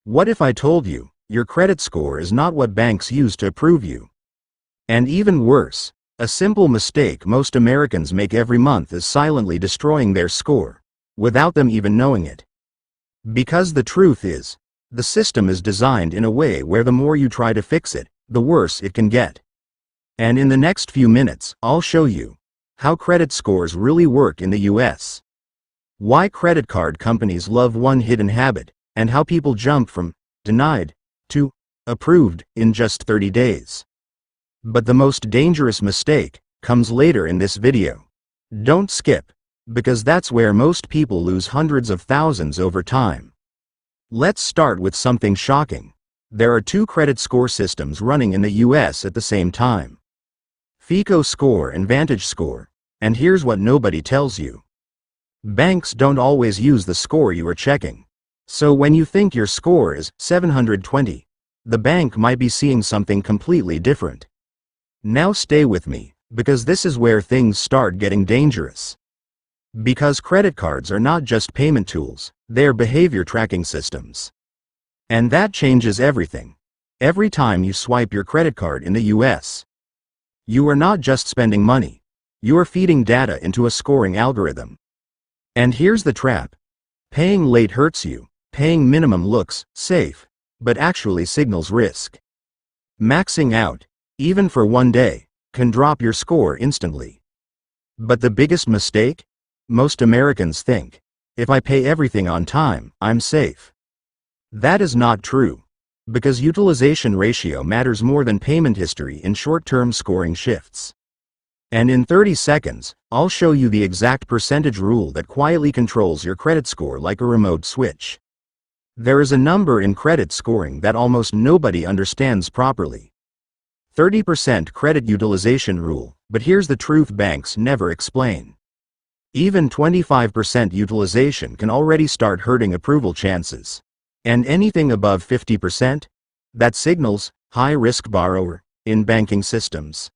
What if I told you, your credit score is not what banks use to approve you? And even worse, a simple mistake most Americans make every month is silently destroying their score, without them even knowing it. Because the truth is, the system is designed in a way where the more you try to fix it, the worse it can get. And in the next few minutes, I'll show you how credit scores really work in the US. Why credit card companies love one hidden habit, and how people jump from denied to approved in just 30 days. But the most dangerous mistake comes later in this video. Don't skip, because that's where most people lose hundreds of thousands over time. Let's start with something shocking. There are two credit score systems running in the US at the same time. FICO Score and Vantage Score. And here's what nobody tells you. Banks don't always use the score you are checking. So when you think your score is 720, the bank might be seeing something completely different. Now stay with me, because this is where things start getting dangerous. Because credit cards are not just payment tools, they're behavior tracking systems. And that changes everything. Every time you swipe your credit card in the US, you are not just spending money. You are feeding data into a scoring algorithm. And here's the trap. Paying late hurts you. Paying minimum looks safe, but actually signals risk. Maxing out, even for one day, can drop your score instantly. But the biggest mistake? Most Americans think, if I pay everything on time, I'm safe. That is not true, because utilization ratio matters more than payment history in short-term scoring shifts. And in 30 seconds, I'll show you the exact percentage rule that quietly controls your credit score like a remote switch. There is a number in credit scoring that almost nobody understands properly. 30% credit utilization rule, but here's the truth banks never explain. Even 25% utilization can already start hurting approval chances. And anything above 50%? That signals high-risk borrower in banking systems.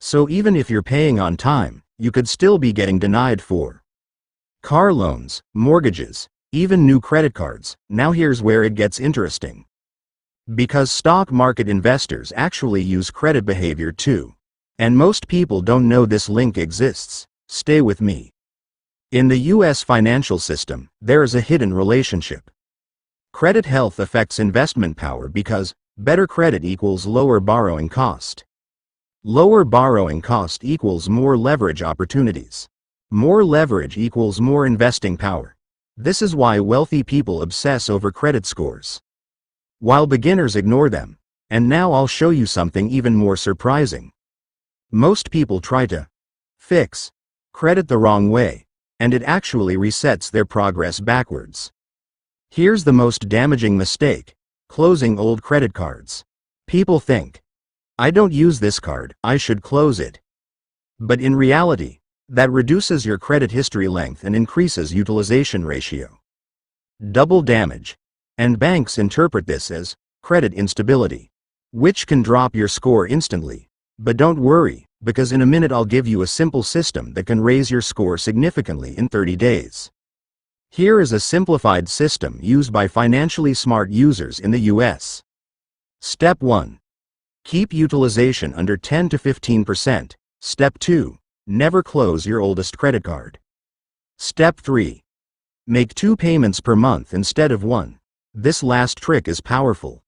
So even if you're paying on time, you could still be getting denied for car loans, mortgages, even new credit cards. Now here's where it gets interesting. Because stock market investors actually use credit behavior too. And most people don't know this link exists. Stay with me. In the US financial system, there is a hidden relationship. Credit health affects investment power because better credit equals lower borrowing cost. Lower borrowing cost equals more leverage opportunities. More leverage equals more investing power. This is why wealthy people obsess over credit scores, while beginners ignore them. And now I'll show you something even more surprising. Most people try to fix credit the wrong way, and it actually resets their progress backwards. Here's the most damaging mistake: closing old credit cards. People think, I don't use this card, I should close it. But in reality, that reduces your credit history length and increases utilization ratio. Double damage. And banks interpret this as credit instability, which can drop your score instantly. But don't worry, because in a minute I'll give you a simple system that can raise your score significantly in 30 days. Here is a simplified system used by financially smart users in the US. Step 1. Keep utilization under 10 to 15%. Step 2. Never close your oldest credit card. Step 3. Make 2 payments per month instead of 1. This last trick is powerful,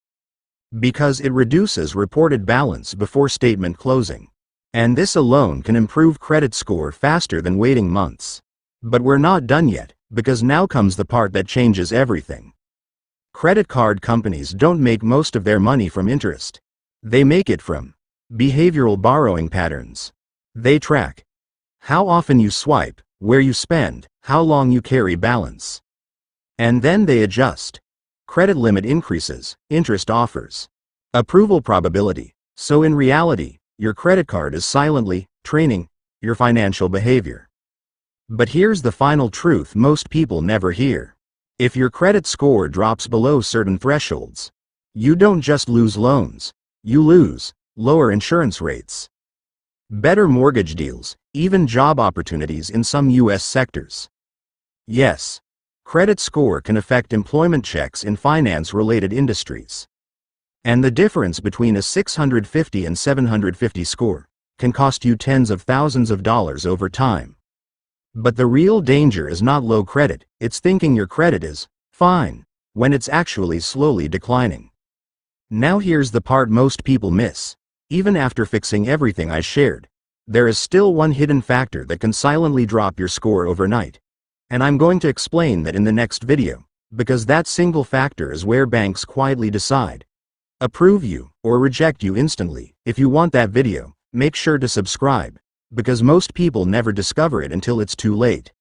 because it reduces reported balance before statement closing. And this alone can improve credit score faster than waiting months. But we're not done yet, because now comes the part that changes everything. Credit card companies don't make most of their money from interest. They make it from behavioral borrowing patterns. They track how often you swipe, where you spend, how long you carry balance. And then they adjust credit limit increases, interest offers, approval probability. So in reality, your credit card is silently training your financial behavior. But here's the final truth most people never hear. If your credit score drops below certain thresholds, you don't just lose loans, you lose lower insurance rates, better mortgage deals, even job opportunities in some US sectors. Yes, Credit score can affect employment checks in finance-related industries. And the difference between a 650 and 750 score can cost you tens of thousands of dollars over time. But the real danger is not low credit, it's thinking your credit is fine when it's actually slowly declining. Now here's the part most people miss. Even after fixing everything I shared, there is still one hidden factor that can silently drop your score overnight. And I'm going to explain that in the next video, because that single factor is where banks quietly decide approve you or reject you instantly. If you want that video, make sure to subscribe, because most people never discover it until it's too late.